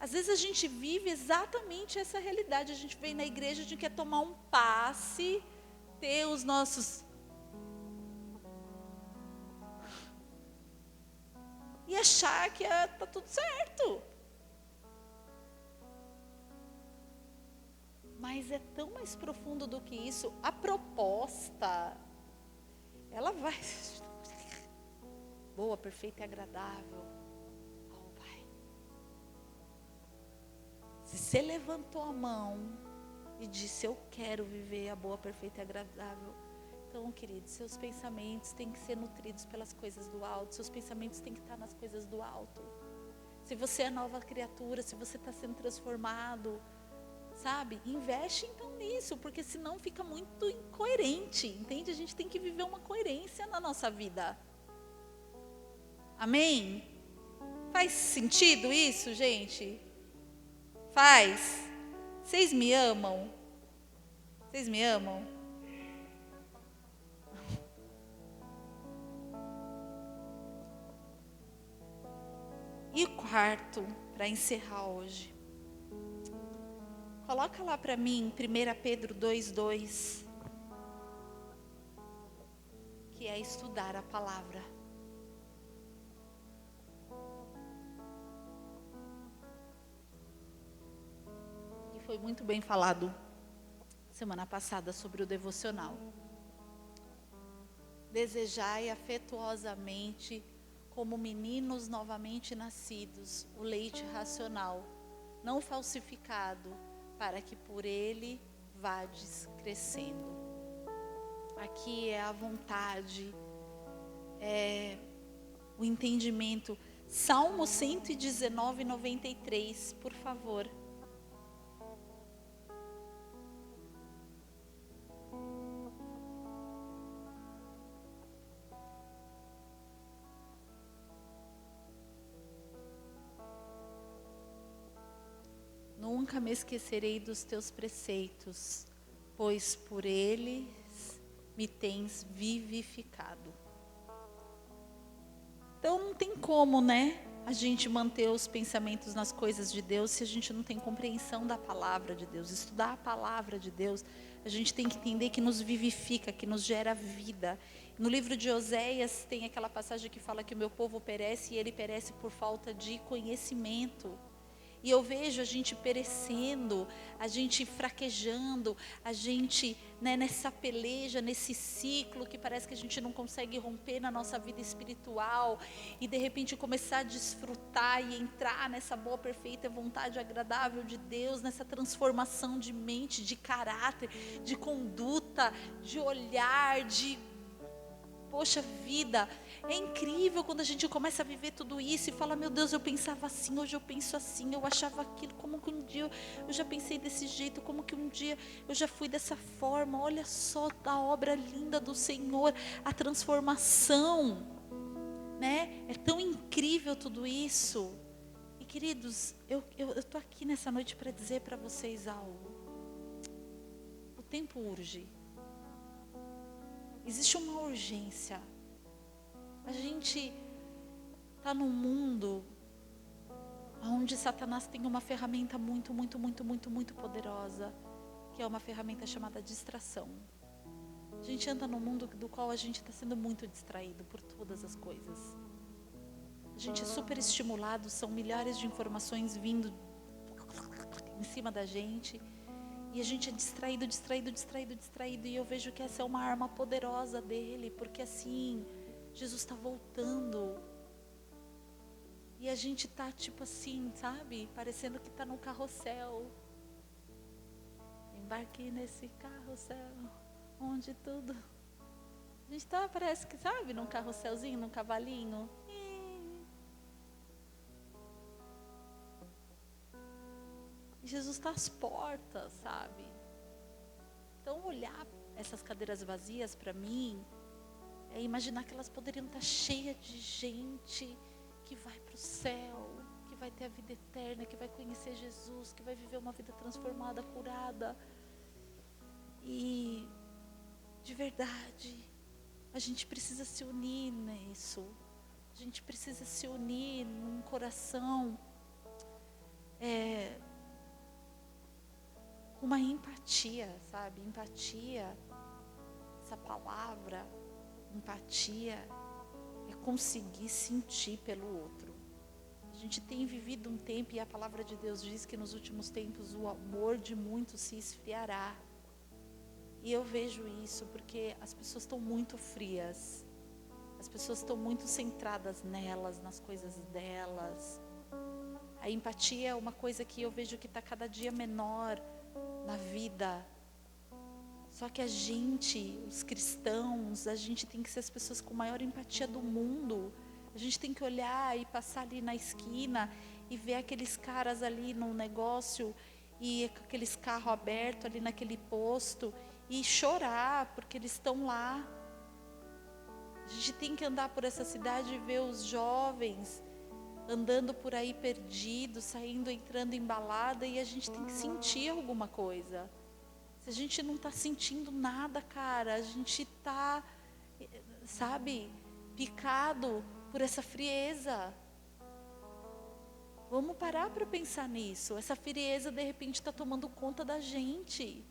Às vezes a gente vive exatamente essa realidade. A gente vem na igreja, a gente quer tomar um passe, ter os nossos... e achar que tá tudo certo. Mas é tão mais profundo do que isso. A proposta, ela vai... boa, perfeita e agradável ao Pai. Se você levantou a mão e disse, eu quero viver a boa, perfeita e agradável. Então, queridos, seus pensamentos têm que ser nutridos pelas coisas do alto. Seus pensamentos têm que estar nas coisas do alto. Se você é nova criatura, se você está sendo transformado, sabe? Investe então nisso, porque senão fica muito incoerente, entende? A gente tem que viver uma coerência na nossa vida. Amém? Faz sentido isso, gente? Faz? Vocês me amam? Vocês me amam? E o quarto, para encerrar hoje. Coloca lá para mim, 1 Pedro 2:2. Que é estudar a palavra. E foi muito bem falado semana passada sobre o devocional. Desejai afetuosamente, como meninos novamente nascidos, o leite racional, não falsificado, para que por ele vades crescendo. Aqui é a vontade, é o entendimento. Salmo 119, 93, por favor. Nunca me esquecerei dos teus preceitos, pois por eles me tens vivificado. Então não tem como, né, a gente manter os pensamentos nas coisas de Deus se a gente não tem compreensão da palavra de Deus. Estudar a palavra de Deus, a gente tem que entender que nos vivifica, que nos gera vida. No livro de Oséias tem aquela passagem que fala que o meu povo perece e ele perece por falta de conhecimento. E eu vejo a gente perecendo, a gente fraquejando, a gente, né, nessa peleja, nesse ciclo que parece que a gente não consegue romper na nossa vida espiritual e de repente começar a desfrutar e entrar nessa boa, perfeita vontade agradável de Deus, nessa transformação de mente, de caráter, de conduta, de olhar, de... Poxa vida, é incrível quando a gente começa a viver tudo isso e fala, meu Deus, eu pensava assim, hoje eu penso assim, eu achava aquilo, como que um dia eu já pensei desse jeito, como que um dia eu já fui dessa forma. Olha só a obra linda do Senhor, a transformação, né? É tão incrível tudo isso. E queridos, eu estou aqui nessa noite para dizer para vocês algo. O tempo urge. Existe uma urgência. A gente está num mundo onde Satanás tem uma ferramenta muito, muito, muito, muito, muito poderosa, que é uma ferramenta chamada distração. A gente anda num mundo do qual a gente está sendo muito distraído por todas as coisas. A gente é super estimulado, são milhares de informações vindo em cima da gente. E a gente é distraído, distraído, distraído, distraído. E eu vejo que essa é uma arma poderosa dele. Porque assim, Jesus está voltando. E a gente está tipo assim, sabe? Parecendo que está num carrossel. Embarque nesse carrossel, onde tudo... A gente está, parece que, sabe? Num carrosselzinho, num cavalinho. E Jesus está às portas, sabe? Então olhar essas cadeiras vazias para mim, é imaginar que elas poderiam estar cheias de gente que vai para o céu, que vai ter a vida eterna, que vai conhecer Jesus, que vai viver uma vida transformada, curada. E de verdade, a gente precisa se unir nisso. A gente precisa se unir num coração uma empatia, sabe? Empatia, essa palavra, empatia, é conseguir sentir pelo outro. A gente tem vivido um tempo, e a palavra de Deus diz que nos últimos tempos o amor de muitos se esfriará. E eu vejo isso porque as pessoas estão muito frias. As pessoas estão muito centradas nelas, nas coisas delas. A empatia é uma coisa que eu vejo que está cada dia menor na vida. Só que a gente, os cristãos, a gente tem que ser as pessoas com maior empatia do mundo. A gente tem que olhar e passar ali na esquina e ver aqueles caras ali no negócio e com aqueles carros abertos ali naquele posto e chorar porque eles estão lá. A gente tem que andar por essa cidade e ver os jovens andando por aí perdidos, saindo, entrando em balada, e a gente tem que sentir alguma coisa. Se a gente não está sentindo nada, cara, a gente está, sabe, picado por essa frieza. Vamos parar para pensar nisso. Essa frieza, de repente, está tomando conta da gente.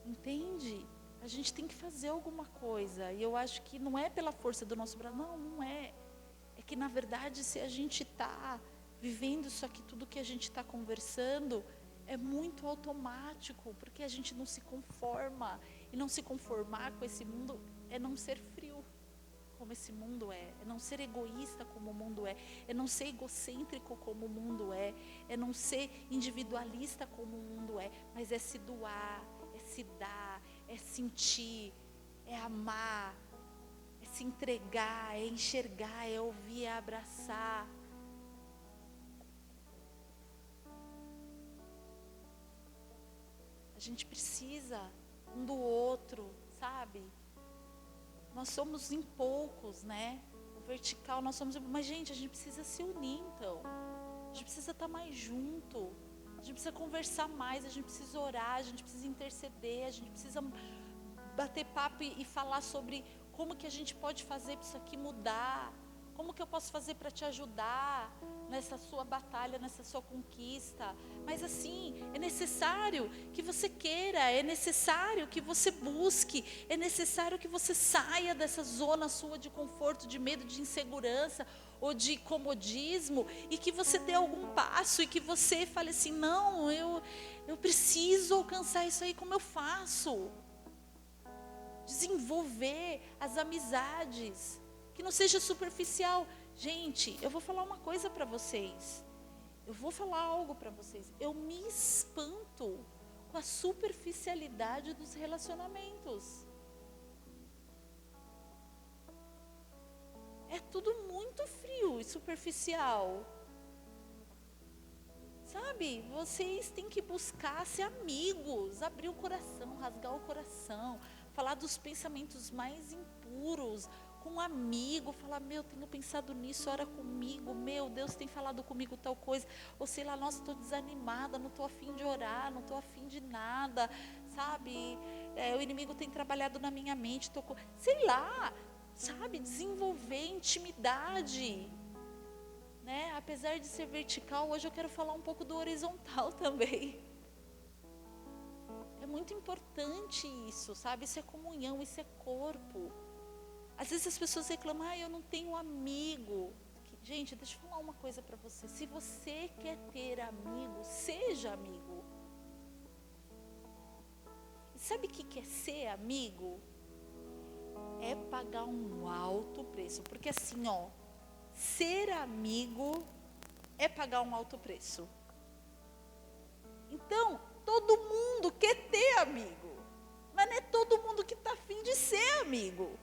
Entende? A gente tem que fazer alguma coisa. E eu acho que não é pela força do nosso braço. Não, não é. É que, na verdade, se a gente está vivendo isso aqui, tudo que a gente está conversando, é muito automático. Porque a gente não se conforma. E não se conformar com esse mundo é não ser frio, como esse mundo é não ser egoísta como o mundo é não ser egocêntrico como o mundo é não ser individualista como o mundo mas é se doar, é se dar, é sentir, é amar, é se entregar, é enxergar, é ouvir, é abraçar. A gente precisa um do outro, sabe? Nós somos em poucos, né? O vertical, nós somos... Mas, gente, a gente precisa se unir, então. A gente precisa estar mais junto. A gente precisa conversar mais, a gente precisa orar, a gente precisa interceder, a gente precisa bater papo e falar sobre como que a gente pode fazer para isso aqui mudar. Como que eu posso fazer para te ajudar nessa sua batalha, nessa sua conquista? Mas assim, é necessário que você queira, é necessário que você busque, é necessário que você saia dessa zona sua de conforto, de medo, de insegurança ou de comodismo e que você dê algum passo e que você fale assim, não, eu preciso alcançar isso aí, como eu faço? Desenvolver as amizades. Que não seja superficial. Gente, eu vou falar uma coisa para vocês. Eu vou falar algo para vocês. Eu me espanto com a superficialidade dos relacionamentos. É tudo muito frio e superficial. Sabe, vocês têm que buscar ser amigos, abrir o coração, rasgar o coração, falar dos pensamentos mais impuros, com um amigo, falar, meu, tenho pensado nisso, ora comigo, meu, Deus tem falado comigo tal coisa, ou sei lá, nossa, estou desanimada, não estou afim de orar, não estou afim de nada, sabe, o inimigo tem trabalhado na minha mente, sei lá, sabe, desenvolver intimidade, né, apesar de ser vertical, hoje eu quero falar um pouco do horizontal também. É muito importante isso, sabe, isso é comunhão, isso é corpo. Às vezes as pessoas reclamam, eu não tenho amigo. Gente, deixa eu falar uma coisa para você. Se você quer ter amigo, seja amigo. E sabe o que é ser amigo? É pagar um alto preço. Porque assim, ser amigo é pagar um alto preço. Então, todo mundo quer ter amigo. Mas não é todo mundo que está afim de ser amigo.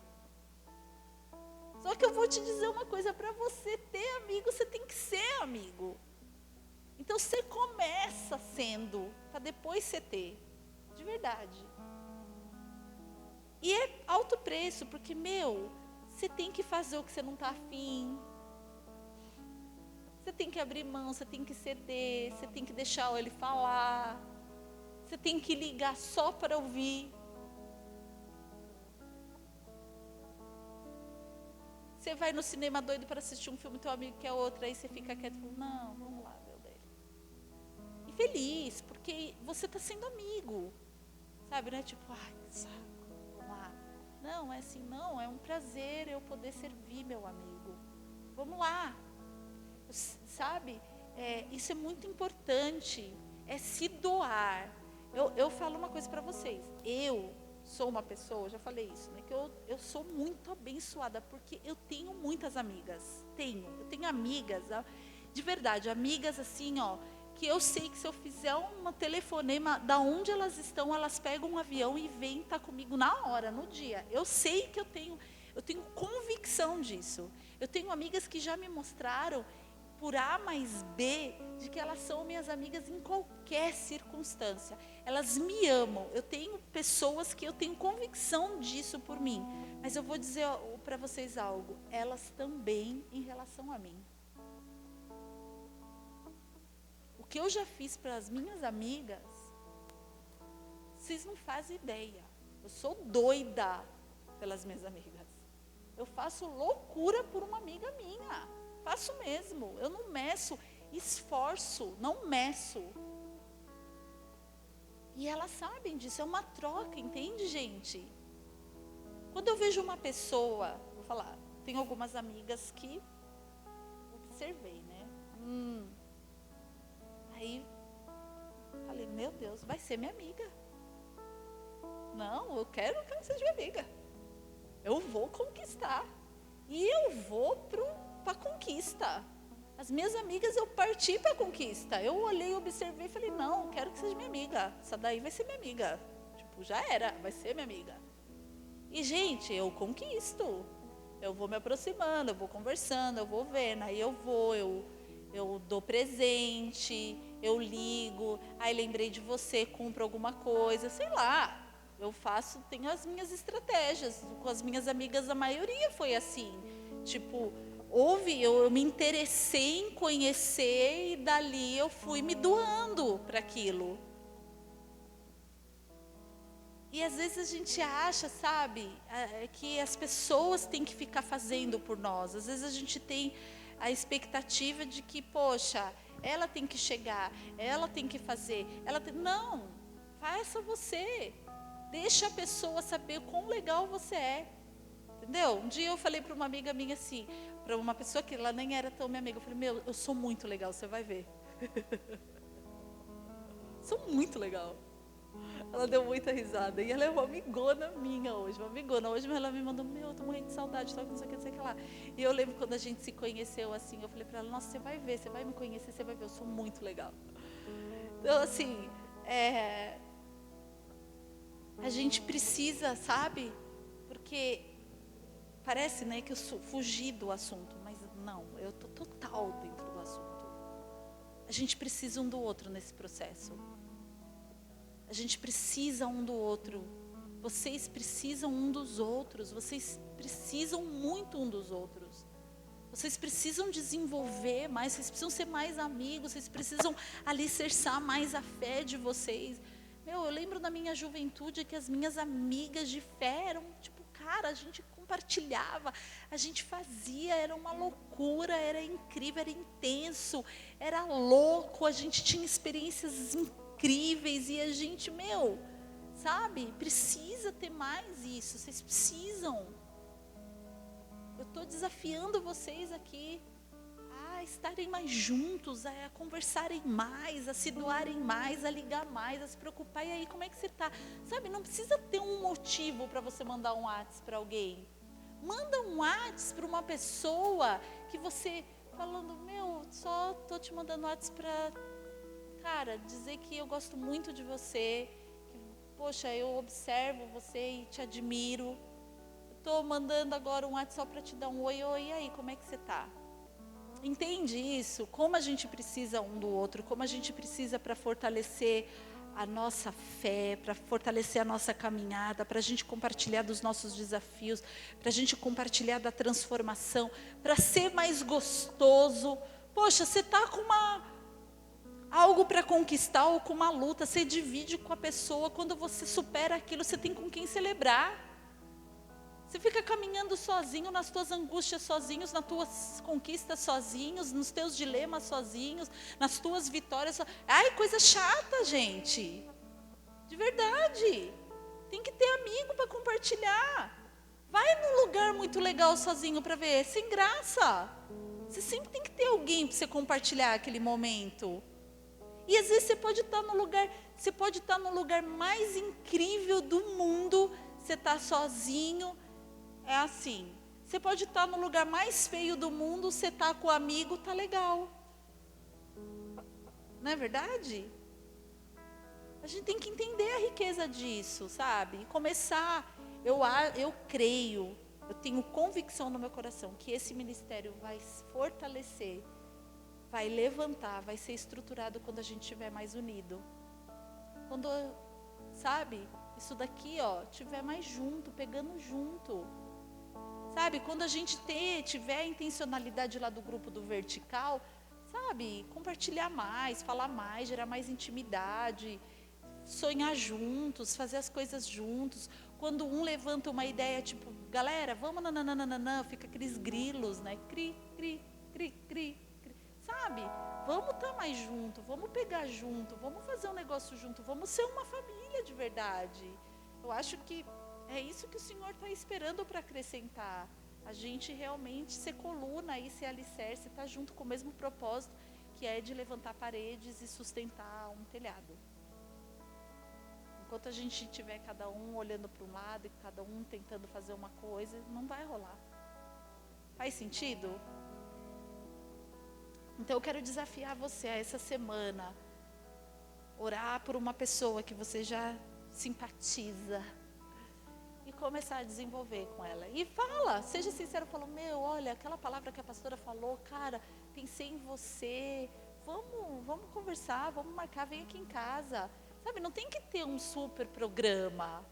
Só que eu vou te dizer uma coisa, para você ter amigo, você tem que ser amigo. Então você começa sendo, para depois você ter, de verdade. E é alto preço, porque, você tem que fazer o que você não está afim. Você tem que abrir mão, você tem que ceder, você tem que deixar ele falar. Você tem que ligar só para ouvir. Você vai no cinema doido para assistir um filme, teu amigo quer outro, aí você fica quieto e fala, não, vamos lá, meu dele. E feliz, porque você está sendo amigo. Sabe, não é tipo, ai, que saco, vamos lá. Não, é assim, não, é um prazer eu poder servir meu amigo. Vamos lá. Sabe, isso é muito importante, é se doar. Eu falo uma coisa para vocês, eu sou uma pessoa, já falei isso, né, que eu sou muito abençoada, porque eu tenho muitas amigas, eu tenho amigas, de verdade, amigas assim, ó, que eu sei que se eu fizer um telefonema, da onde elas estão, elas pegam um avião e vêm estar comigo na hora, no dia. Eu sei que eu tenho convicção disso. Eu tenho amigas que já me mostraram, por A mais B, de que elas são minhas amigas em qualquer circunstância. Elas me amam. Eu tenho pessoas que eu tenho convicção disso por mim. Mas eu vou dizer para vocês algo. Elas também em relação a mim. O que eu já fiz para as minhas amigas, vocês não fazem ideia. Eu sou doida pelas minhas amigas. Eu faço loucura por uma amiga minha. Faço mesmo. Eu não meço esforço, não meço. E elas sabem disso, é uma troca, entende, gente? Quando eu vejo uma pessoa, vou falar, tem algumas amigas que observei, né? Aí, falei, meu Deus, vai ser minha amiga. Não, eu quero que ela seja minha amiga. Eu vou conquistar. E eu vou para a conquista. As minhas amigas, eu parti para a conquista. Eu olhei, observei e falei, não, quero que seja minha amiga. Essa daí vai ser minha amiga. Tipo, já era, vai ser minha amiga. E, gente, eu conquisto. Eu vou me aproximando, eu vou conversando, eu vou vendo. Aí eu dou presente, eu ligo. Aí lembrei de você, compro alguma coisa, sei lá. Eu tenho as minhas estratégias. Com as minhas amigas, a maioria foi assim. Tipo, eu me interessei em conhecer e dali eu fui me doando para aquilo. E às vezes a gente acha, sabe, que as pessoas têm que ficar fazendo por nós. Às vezes a gente tem a expectativa de que, poxa, ela tem que chegar, ela tem que fazer. Não, faça você. Deixa a pessoa saber quão legal você é. Entendeu? Um dia eu falei para uma amiga minha assim, para uma pessoa que ela nem era tão minha amiga, eu falei, eu sou muito legal, você vai ver. Sou muito legal. Ela deu muita risada. E ela é uma amigona minha hoje, mas ela me mandou, eu tô morrendo de saudade, não sei o que lá. E eu lembro quando a gente se conheceu assim, eu falei para ela, nossa, você vai ver, você vai me conhecer, você vai ver, eu sou muito legal. Então assim, a gente precisa, sabe? Porque parece, né, que eu fugi do assunto, mas não, eu estou total dentro do assunto. A gente precisa um do outro nesse processo. A gente precisa um do outro. Vocês precisam um dos outros. Vocês precisam muito um dos outros. Vocês precisam desenvolver mais, vocês precisam ser mais amigos, vocês precisam alicerçar mais a fé de vocês. Eu lembro da minha juventude que as minhas amigas de fé eram, tipo, cara, a gente compartilhava, a gente fazia, era uma loucura, era incrível, era intenso, era louco, a gente tinha experiências incríveis e a gente, sabe, precisa ter mais isso, vocês precisam. Eu estou desafiando vocês aqui a estarem mais juntos, a conversarem mais, a se doarem mais, a ligar mais, a se preocupar. E aí, como é que você está? Sabe, não precisa ter um motivo para você mandar um WhatsApp para alguém. Manda um WhatsApp para uma pessoa que você, falando, só estou te mandando WhatsApp para, cara, dizer que eu gosto muito de você, que, poxa, eu observo você e te admiro. Estou mandando agora um WhatsApp para te dar um oi, e aí, como é que você está? Entende isso? Como a gente precisa um do outro, como a gente precisa para fortalecer a nossa fé, para fortalecer a nossa caminhada, para a gente compartilhar dos nossos desafios, para a gente compartilhar da transformação, para ser mais gostoso. Poxa, você está com algo para conquistar ou com uma luta, você divide com a pessoa, quando você supera aquilo, você tem com quem celebrar. Você fica caminhando sozinho nas tuas angústias sozinhos, nas tuas conquistas sozinhos, nos teus dilemas sozinhos, nas tuas vitórias. Ai, coisa chata, gente. De verdade. Tem que ter amigo para compartilhar. Vai num lugar muito legal sozinho para ver, sem graça. Você sempre tem que ter alguém para você compartilhar aquele momento. E às vezes você pode estar no lugar mais incrível do mundo, você está sozinho. É assim, você pode estar no lugar mais feio do mundo, você está com o amigo, tá legal. Não é verdade? A gente tem que entender a riqueza disso, sabe? E começar, eu creio, eu tenho convicção no meu coração que esse ministério vai se fortalecer, vai levantar, vai ser estruturado quando a gente estiver mais unido. Quando, sabe, isso daqui, estiver mais junto, pegando junto. Sabe, quando a gente tiver a intencionalidade lá do grupo do vertical, sabe, compartilhar mais, falar mais, gerar mais intimidade, sonhar juntos, fazer as coisas juntos. Quando um levanta uma ideia, tipo, galera, vamos nananana, fica aqueles grilos, né? Cri, cri, cri, cri, cri. Sabe, vamos estar mais junto, vamos pegar junto, vamos fazer um negócio junto, vamos ser uma família de verdade. Eu acho que é isso que o Senhor está esperando para acrescentar. A gente realmente ser coluna e ser alicerce, estar junto com o mesmo propósito, que é de levantar paredes e sustentar um telhado. Enquanto a gente tiver cada um olhando para um lado e cada um tentando fazer uma coisa, não vai rolar. Faz sentido? Então eu quero desafiar você a essa semana, orar por uma pessoa que você já simpatiza, e começar a desenvolver com ela. E fala, seja sincero, fala, olha, aquela palavra que a pastora falou, cara, pensei em você, vamos conversar, vamos marcar, vem aqui em casa. Sabe, não tem que ter um super programa.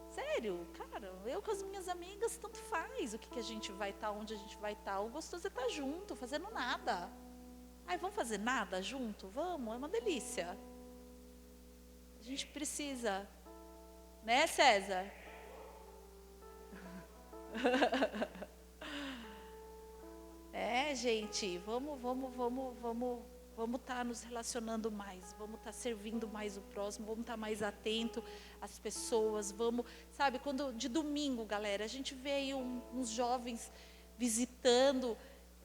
Sério, cara, eu com as minhas amigas, tanto faz o que a gente vai estar, onde a gente vai estar. O gostoso é estar junto, fazendo nada. Ai, vamos fazer nada junto? Vamos, é uma delícia. A gente precisa, né, César? Gente, vamos estar nos relacionando mais, vamos estar servindo mais o próximo, vamos estar mais atento às pessoas, sabe, quando de domingo, galera, a gente vê aí uns jovens visitando.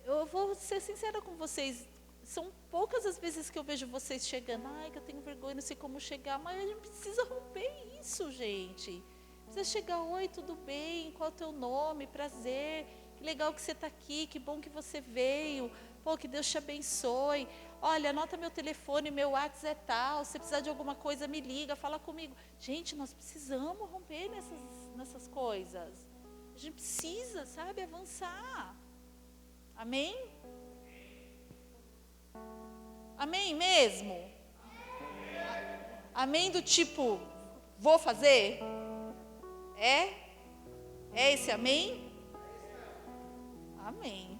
Eu vou ser sincera com vocês, são poucas as vezes que eu vejo vocês chegando, ai, que eu tenho vergonha, não sei como chegar, mas a gente precisa romper isso, gente. Precisa chegar, oi, tudo bem, qual é o teu nome, prazer, que legal que você está aqui, que bom que você veio, pô, que Deus te abençoe, olha, anota meu telefone, meu WhatsApp é tal, se precisar de alguma coisa, me liga, fala comigo. Gente, nós precisamos romper nessas coisas, a gente precisa, sabe, avançar, amém? Amém mesmo? Amém do tipo, vou fazer? É esse amém? Amém.